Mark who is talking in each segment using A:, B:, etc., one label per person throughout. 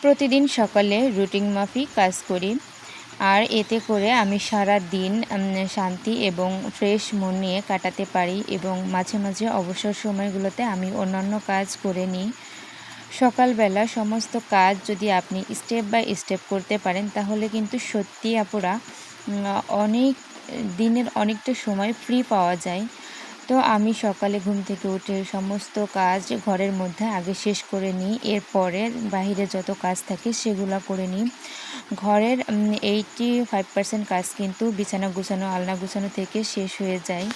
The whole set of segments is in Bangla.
A: প্রতিদিন সকালে রুটিন মাফিক কাজ করি। আর এতে করে আমি সারাদিন শান্তি এবং ফ্রেশ মন নিয়ে কাটাতে পারি এবং মাঝে মাঝে অবসর সময়গুলোতে আমি অন্যান্য কাজ করে নিই। সকালবেলা সমস্ত কাজ যদি আপনি স্টেপ বাই স্টেপ করতে পারেন তাহলে কিন্তু সত্যি আপুরা অনেক দিনের অনেকটা সময় ফ্রি পাওয়া যায়। তো আমি সকালে ঘুম থেকে উঠে সমস্ত কাজ ঘরের মধ্যে আগে শেষ করে নিই। এরপরে বাহিরে যত কাজ থাকে সেগুলো করে নিই। ঘরের 85% কাজ কিন্তু বিছানা গুছানো, আলনা গুছানো থেকে শেষ হয়ে যায়।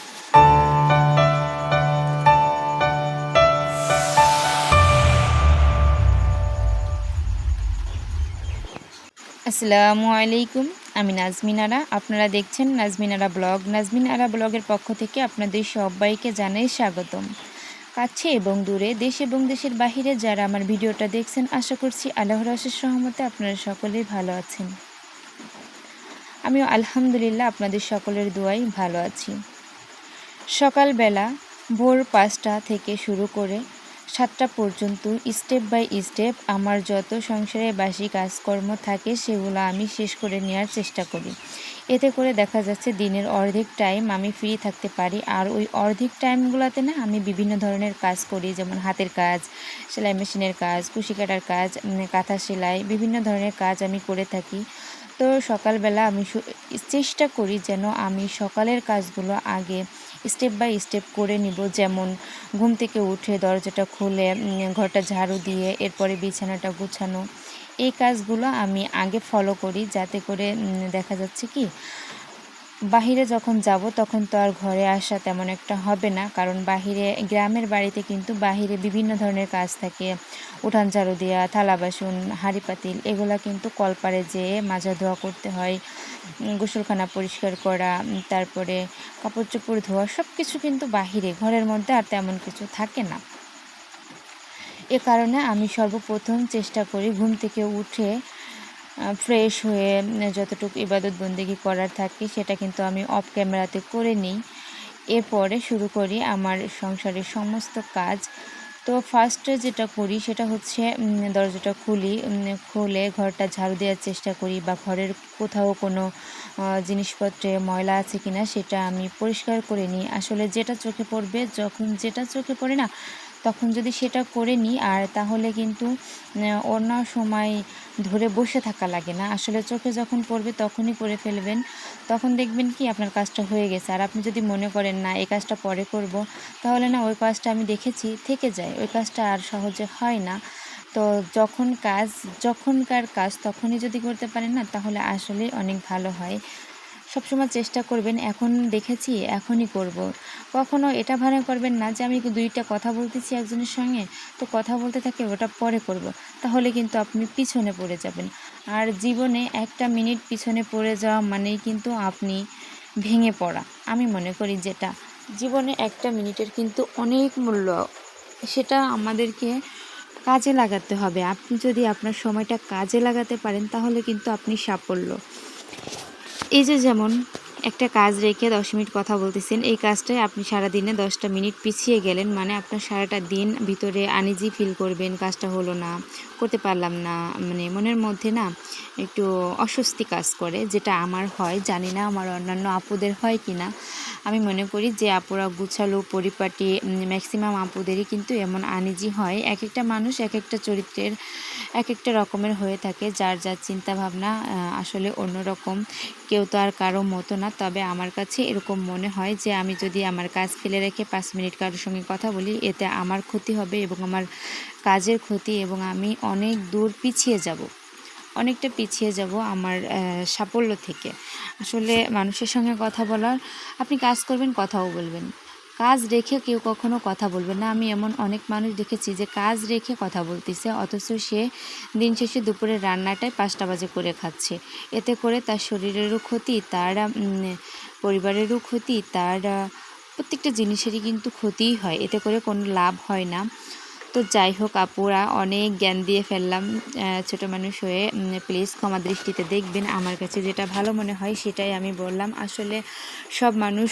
A: আসসালামু আলাইকুম। আমি নাজমিন আরা। আপনারা দেখছেন নাজমিন আরা ব্লগ। নাজমিন আরা ব্লগের পক্ষ থেকে আপনাদের সবাইকে জানাই স্বাগতম। কাছে এবং দূরে, দেশ এবং দেশের বাহিরে যারা আমার ভিডিওটা দেখছেন, আশা করছি আল্লাহর অশেষ রহমতে আপনারা সকলেই ভালো আছেন। আমিও আলহামদুলিল্লাহ আপনাদের সকলের দোয়ায় ভালো আছি। সকালবেলা ভোর 5টা থেকে শুরু করে 7টা পর্যন্ত স্টেপ বাই স্টেপ আমার যত সংসারে বাসি কাজকর্ম থাকে সেগুলো আমি শেষ করে নেওয়ার চেষ্টা করি। এতে করে দেখা যাচ্ছে দিনের অর্ধেক টাইম আমি ফ্রি থাকতে পারি। আর ওই অর্ধেক টাইমগুলোতে না আমি বিভিন্ন ধরনের কাজ করি, যেমন হাতের কাজ, সেলাই মেশিনের কাজ, কুশি কাটার কাজ, কাঁথা সেলাই, বিভিন্ন ধরনের কাজ আমি করে থাকি। তো সকালবেলা আমি চেষ্টা করি যেন আমি সকালের কাজগুলো আগে স্টেপ বাই স্টেপ করে নিব। যেমন ঘুম থেকে উঠে দরজাটা খুলে ঘরটা ঝাড়ু দিয়ে এরপরে বিছানাটা গুছানো, এই কাজগুলো আমি আগে ফলো করি, যাতে করে দেখা যাচ্ছে কি বাহিরে যখন যাব তখন তো আর ঘরে আসা তেমন একটা হবে না। কারণ বাহিরে গ্রামের বাড়িতে কিন্তু বাহিরে বিভিন্ন ধরনের কাজ থাকে, উঠান ঝাড়ু দেওয়া, থালা বাসন, হাঁড়ি পাতিল, এগুলা কিন্তু কলপারে যেয়ে মাজা ধোয়া করতে হয়, গোসলখানা পরিষ্কার করা, তারপরে কাপড় চোপড় ধোয়া, সব কিছু কিন্তু বাহিরে, ঘরের মধ্যে আর তেমন কিছু থাকে না। এ কারণে আমি সর্বপ্রথম চেষ্টা করি ঘুম থেকে উঠে ফ্রেশ হয়ে যতটুকু ইবাদত বন্দেগি করার থাকে সেটা কিন্তু আমি অফ ক্যামেরাতে করে নিই। এরপরে শুরু করি আমার সংসারের সমস্ত কাজ। তো ফার্স্টে যেটা করি সেটা হচ্ছে দরজাটা খুলে ঘরটা ঝাড়ু দেওয়ার চেষ্টা করি, বা ঘরের কোথাও কোনো জিনিসপত্রে ময়লা আছে কিনা সেটা আমি পরিষ্কার করে নিই। আসলে যেটা চোখে পড়বে, যখন যেটা চোখে পড়ে না তখন যদি সেটা করে নিই, আর তাহলে কিন্তু অন্য সময় ধরে বসে থাকা লাগে না। আসলে চোখে যখন পড়বে তখনই করে ফেলবেন, তখন দেখবেন কি আপনার কাজটা হয়ে গেছে। আর আপনি যদি মনে করেন না এই কাজটা পরে করব, তাহলে না ওই কাজটা আমি দেখেছি থেকে যায়, ওই কাজটা আর সহজে হয় না। তো যখনকার কাজ তখনই যদি করতে পারেন না, তাহলে আসলে অনেক ভালো হয়। সবসময় চেষ্টা করবেন এখন দেখেছি এখনই করব। কখনো এটা ভাড়া করবেন না যে আমি 2টা কথা বলতেছি একজনের সঙ্গে, তো কথা বলতে থাকে ওটা পরে করব, তাহলে কিন্তু আপনি পিছনে পড়ে যাবেন। আর জীবনে 1টা মিনিট পিছনে পড়ে যাওয়া মানেই কিন্তু আপনি ভেঙে পড়া। আমি মনে করি যেটা জীবনে 1টা মিনিটের কিন্তু অনেক মূল্য, সেটা আমাদেরকে কাজে লাগাতে হবে। আপনি যদি আপনার সময়টা কাজে লাগাতে পারেন তাহলে কিন্তু আপনি সাফল্য। এই যে যেমন একটা কাজ রেখে 10 মিনিট কথা বলতেছেন, এই কাজটাই আপনি সারাদিনে 10টা মিনিট পিছিয়ে গেলেন, মানে আপনার সারাটা দিন ভিতরে আনইজি ফিল করবেন, কাজটা হলো না, করতে পারলাম না, মানে মনের মধ্যে না একটু অস্বস্তি কাজ করে, যেটা আমার হয়। জানি না আমার অন্যান্য আপুদের হয় কি না। আমি মনে করি যে আপুরা গুছালো পরিপাটি, ম্যাক্সিমাম আপুদেরই কিন্তু এমন আনইজি হয়। এক একটা মানুষ এক একটা চরিত্রের এক একটা রকমের হয়ে থাকে, যার যার চিন্তাভাবনা আসলে অন্যরকম। কেউ তো আর কারো মতো না। তবে আমার কাছে এরকম মনে হয় যে আমি যদি আমার কাজ ফেলে রেখে 5 মিনিট কারোর সঙ্গে কথা বলি, এতে আমার ক্ষতি হবে এবং আমার কাজের ক্ষতি, এবং আমি অনেক দূর পিছিয়ে যাব, অনেকটা পিছিয়ে যাব আমার সাফল্য থেকে। আসলে মানুষের সঙ্গে কথা বলার, আপনি কাজ করবেন কথাও বলবেন, কাজ রেখে কেউ কখনো কথা বলবে না। আমি এমন অনেক মানুষ দেখেছি যে কাজ রেখে কথা বলতেছে, অথচ সে দিন শেষে দুপুরের রান্নাটাই 5টা বাজে করে খাচ্ছে। এতে করে তার শরীরেরও ক্ষতি, তার পরিবারেরও ক্ষতি, তার প্রত্যেকটা জিনিসেরই কিন্তু ক্ষতিই হয়, এতে করে কোনো লাভ হয় না। তো যাই হোক আপুরা, অনেক জ্ঞান দিয়ে ফেললাম, ছোট মানুষ হয়ে প্লিজ ক্ষমা দৃষ্টিতে দেখবেন। আমার কাছে যেটা ভালো মনে হয় সেটাই আমি বললাম। আসলে সব মানুষ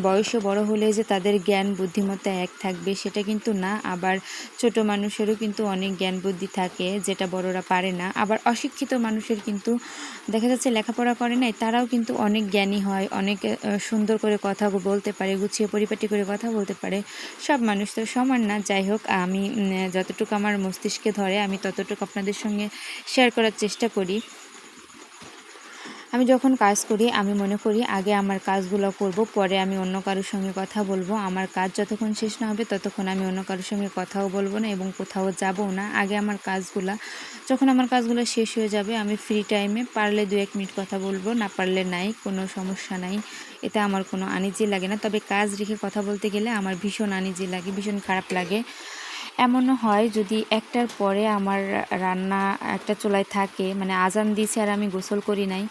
A: বয়সে বড় হলে যে তাদের জ্ঞান বুদ্ধিমত্তা এক থাকবে সেটা কিন্তু না। আবার ছোট মানুষেরও কিন্তু অনেক জ্ঞান বুদ্ধি থাকে যেটা বড়রা পারে না। আবার অশিক্ষিত মানুষের কিন্তু দেখা যাচ্ছে লেখাপড়া করে নাই, তারাও কিন্তু অনেক জ্ঞানী হয়, অনেক সুন্দর করে কথা বলতে পারে, গুছিয়ে পরিপাটি করে কথা বলতে পারে। সব মানুষ তো সমান না। যাই হোক, আমি যতটুকু আমার মস্তিষ্কে ধরে আমি ততটুকু আপনাদের সঙ্গে শেয়ার করার চেষ্টা করি। আমি যখন কাজ করি আমি মনে করি আগে আমার কাজগুলো করব, পরে আমি অন্য কারোর সঙ্গে কথা বলবো। আমার কাজ যতক্ষণ শেষ না হবে ততক্ষণ আমি অন্য কারোর সঙ্গে কথাও বলবো না এবং কোথাও যাবও না। আগে আমার কাজগুলা, যখন আমার কাজগুলো শেষ হয়ে যাবে আমি ফ্রি টাইমে পারলে 2-1 মিনিট কথা বলবো, না পারলে নাই, কোনো সমস্যা নাই। এতে আমার কোনো আনিজি লাগে না। তবে কাজ রেখে কথা বলতে গেলে আমার ভীষণ আনিজি লাগে, ভীষণ খারাপ লাগে। এমনও হয় যদি 1টার পরে আমার রান্না একটা চুলায় থাকে, মানে আজান দিয়েছে আর আমি গোসল করি নাই,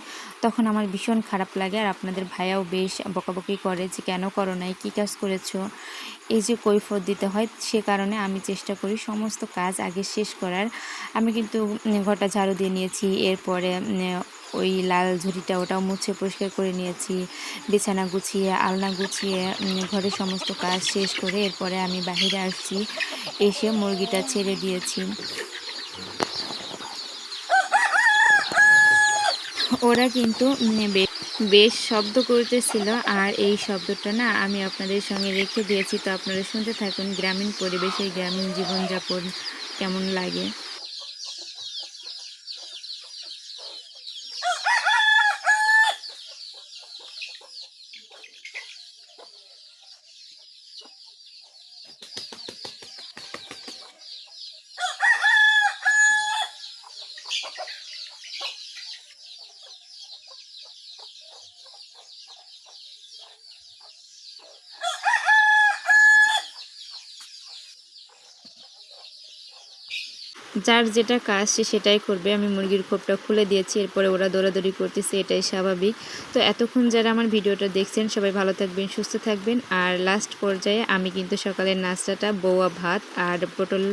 A: তখন আমার ভীষণ খারাপ লাগে। আর আপনাদের ভাইয়াও বেশ বকাবকি করে যে কেন করো নাই, কী কাজ করেছো, এই যে কৈফিয়ত দিতে হয়। সে কারণে আমি চেষ্টা করি সমস্ত কাজ আগে শেষ করার। আমি কিন্তু ঘরটা ঝাড়ু দিয়ে নিয়েছি, এরপরে ওই লাল ঝুড়িটা ওটাও মুছে পরিষ্কার করে নিয়েছি, বিছানা গুছিয়ে আলনা গুছিয়ে ঘরের সমস্ত কাজ শেষ করে এরপরে আমি বাহিরে আসছি, এসে মুরগিটা ছেড়ে দিয়েছি। ওরা কিন্তু বেশ শব্দ করতেছিল, আর এই শব্দটা না আমি আপনাদের সঙ্গে রেখে দিয়েছি, তো আপনারা শুনতে থাকুন গ্রামীণ পরিবেশে গ্রামীণ জীবনযাপন কেমন লাগে। যার যেটা কাজ সে সেটাই করবে। আমি মুরগির খোপটা খুলে দিয়েছি, এরপরে ওরা দৌড়াদৌড়ি করতেছে, এটাই স্বাভাবিক। তো এতক্ষণ যারা আমার ভিডিওটা দেখছেন সবাই ভালো থাকবেন, সুস্থ থাকবেন। আর লাস্ট পর্যায়ে আমি কিন্তু সকালের নাস্তাটা বউয়া ভাত আর পটল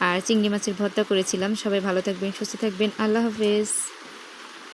A: আর চিংড়ি মাছের ভর্তা করেছিলাম। সবাই ভালো থাকবেন, সুস্থ থাকবেন। আল্লাহ হাফেজ।